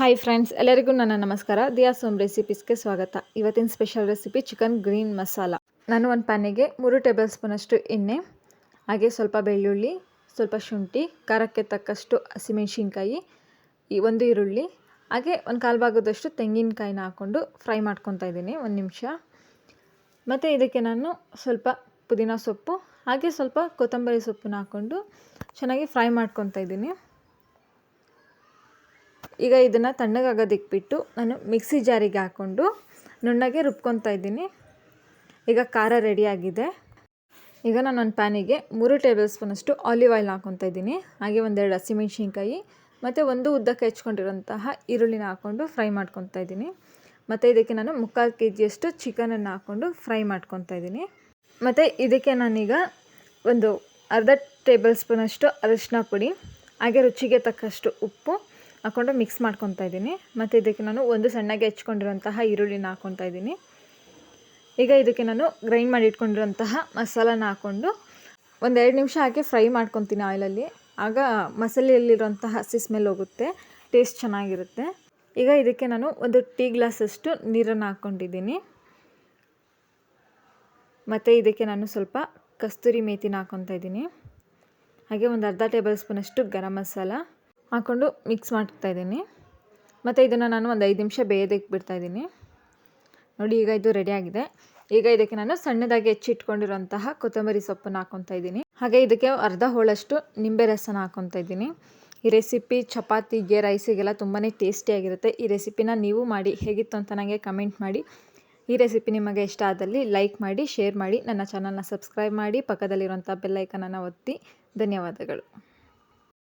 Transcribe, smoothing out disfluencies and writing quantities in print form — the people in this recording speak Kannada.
ಹಾಯ್ ಫ್ರೆಂಡ್ಸ್, ಎಲ್ಲರಿಗೂ ನನ್ನ ನಮಸ್ಕಾರ. ದಿಯಾಸ್ ಹೋಮ್ ರೆಸಿಪೀಸ್ಗೆ ಸ್ವಾಗತ. ಇವತ್ತಿನ special recipe chicken green masala. ನಾನು ಒಂದು ಪ್ಯಾನಿಗೆ 3 ಟೇಬಲ್ ಸ್ಪೂನಷ್ಟು ಎಣ್ಣೆ, ಹಾಗೆ ಸ್ವಲ್ಪ ಬೆಳ್ಳುಳ್ಳಿ, ಸ್ವಲ್ಪ ಶುಂಠಿ, ಖಾರಕ್ಕೆ ತಕ್ಕಷ್ಟು ಹಸಿಮೆಣಸಿನ್ಕಾಯಿ, ಒಂದು ಈರುಳ್ಳಿ, ಹಾಗೆ ಒಂದು ಕಾಲು ಭಾಗದಷ್ಟು ತೆಂಗಿನಕಾಯಿನ ಹಾಕ್ಕೊಂಡು ಫ್ರೈ ಮಾಡ್ಕೊತಾ ಇದ್ದೀನಿ 1 ನಿಮಿಷ. ಮತ್ತು ಇದಕ್ಕೆ ನಾನು ಸ್ವಲ್ಪ ಪುದೀನ ಸೊಪ್ಪು ಹಾಗೆ ಸ್ವಲ್ಪ ಕೊತ್ತಂಬರಿ ಸೊಪ್ಪನ್ನ ಹಾಕ್ಕೊಂಡು ಚೆನ್ನಾಗಿ ಫ್ರೈ ಮಾಡ್ಕೊತಾ ಇದ್ದೀನಿ. ಈಗ ಇದನ್ನು ತಣ್ಣಗಾಗೋದಕ್ಕೆ ಬಿಟ್ಟು ನಾನು ಮಿಕ್ಸಿ ಜಾರಿಗೆ ಹಾಕ್ಕೊಂಡು ನುಣ್ಣಗೆ ರುಬ್ಕೊತಾ ಇದ್ದೀನಿ. ಈಗ ಖಾರ ರೆಡಿಯಾಗಿದೆ. ಈಗ ನಾನು ಒಂದು ಪ್ಯಾನಿಗೆ 3 ಟೇಬಲ್ ಸ್ಪೂನಷ್ಟು ಆಲಿವ್ ಆಯಿಲ್ ಹಾಕ್ಕೊತಾ ಇದ್ದೀನಿ. ಹಾಗೆ 1-2 ಹಸಿಮೆಣಸಿನ್ಕಾಯಿ ಮತ್ತು 1 ಉದ್ದಕ್ಕೆ ಹೆಚ್ಕೊಂಡಿರೋಂತಹ ಈರುಳ್ಳಿನ ಹಾಕ್ಕೊಂಡು ಫ್ರೈ ಮಾಡ್ಕೊತಾ ಇದ್ದೀನಿ. ಮತ್ತು ಇದಕ್ಕೆ ನಾನು 3/4 kg ಚಿಕನನ್ನು ಹಾಕ್ಕೊಂಡು ಫ್ರೈ ಮಾಡ್ಕೊತಾ ಇದ್ದೀನಿ. ಮತ್ತು ಇದಕ್ಕೆ ನಾನೀಗ ಒಂದು ಅರ್ಧ ಟೇಬಲ್ ಸ್ಪೂನಷ್ಟು ಅರಿಶಿನ ಪುಡಿ, ಹಾಗೆ ರುಚಿಗೆ ತಕ್ಕಷ್ಟು ಉಪ್ಪು ಹಾಕ್ಕೊಂಡು ಮಿಕ್ಸ್ ಮಾಡ್ಕೊತಾ ಇದ್ದೀನಿ. ಮತ್ತು ಇದಕ್ಕೆ ನಾನು ಒಂದು ಸಣ್ಣಗೆ ಹೆಚ್ಕೊಂಡಿರೋಂತಹ ಈರುಳ್ಳಿನ ಹಾಕ್ಕೊತಾ ಇದ್ದೀನಿ. ಈಗ ಇದಕ್ಕೆ ನಾನು ಗ್ರೈಂಡ್ ಮಾಡಿ ಇಟ್ಕೊಂಡಿರೋಂತಹ ಮಸಾಲಾನ ಹಾಕ್ಕೊಂಡು 1-2 ನಿಮಿಷ ಹಾಕಿ ಫ್ರೈ ಮಾಡ್ಕೊತೀನಿ ಆಯಿಲಲ್ಲಿ. ಆಗ ಮಸಾಲೆಯಲ್ಲಿರೋಂತಹ ಹಸಿ ಸ್ಮೆಲ್ ಹೋಗುತ್ತೆ, ಟೇಸ್ಟ್ ಚೆನ್ನಾಗಿರುತ್ತೆ. ಈಗ ಇದಕ್ಕೆ ನಾನು 1 ಟೀ ಗ್ಲಾಸಷ್ಟು ನೀರನ್ನು ಹಾಕ್ಕೊಂಡಿದ್ದೀನಿ. ಮತ್ತು ಇದಕ್ಕೆ ನಾನು ಸ್ವಲ್ಪ ಕಸ್ತೂರಿ ಮೇಥಿನ ಹಾಕ್ಕೊತಾ ಇದ್ದೀನಿ. ಹಾಗೆ ಒಂದು ಅರ್ಧ ಟೇಬಲ್ ಸ್ಪೂನಷ್ಟು ಗರಂ ಮಸಾಲ ಹಾಕ್ಕೊಂಡು ಮಿಕ್ಸ್ ಮಾಡ್ತಾ ಇದ್ದೀನಿ. ಮತ್ತು ಇದನ್ನು ನಾನು ಒಂದು 5 ನಿಮಿಷ ಬೇಯೋದಕ್ಕೆ ಬಿಡ್ತಾಯಿದ್ದೀನಿ. ನೋಡಿ, ಈಗ ಇದು ರೆಡಿಯಾಗಿದೆ. ಈಗ ಇದಕ್ಕೆ ನಾನು ಸಣ್ಣದಾಗಿ ಹೆಚ್ಚಿಟ್ಕೊಂಡಿರೋಂತಹ ಕೊತ್ತಂಬರಿ ಸೊಪ್ಪನ್ನು ಹಾಕ್ಕೊತಾ ಇದ್ದೀನಿ. ಹಾಗೆ ಇದಕ್ಕೆ ಅರ್ಧ ಹೋಳಷ್ಟು ನಿಂಬೆ ರಸನ ಹಾಕ್ಕೊತಾ ಇದ್ದೀನಿ. ಈ ರೆಸಿಪಿ ಚಪಾತಿಗೆ, ರೈಸಿಗೆಲ್ಲ ತುಂಬಾ ಟೇಸ್ಟಿಯಾಗಿರುತ್ತೆ. ಈ ರೆಸಿಪಿನ ನೀವು ಮಾಡಿ ಹೇಗಿತ್ತು ಅಂತ ನನಗೆ ಕಮೆಂಟ್ ಮಾಡಿ. ಈ ರೆಸಿಪಿ ನಿಮಗೆ ಇಷ್ಟ ಆದಲ್ಲಿ ಲೈಕ್ ಮಾಡಿ, ಶೇರ್ ಮಾಡಿ, ನನ್ನ ಚಾನಲ್ನ ಸಬ್ಸ್ಕ್ರೈಬ್ ಮಾಡಿ, ಪಕ್ಕದಲ್ಲಿರುವಂಥ ಬೆಲ್ ಐಕನನ್ನು ಒತ್ತಿ. ಧನ್ಯವಾದಗಳು.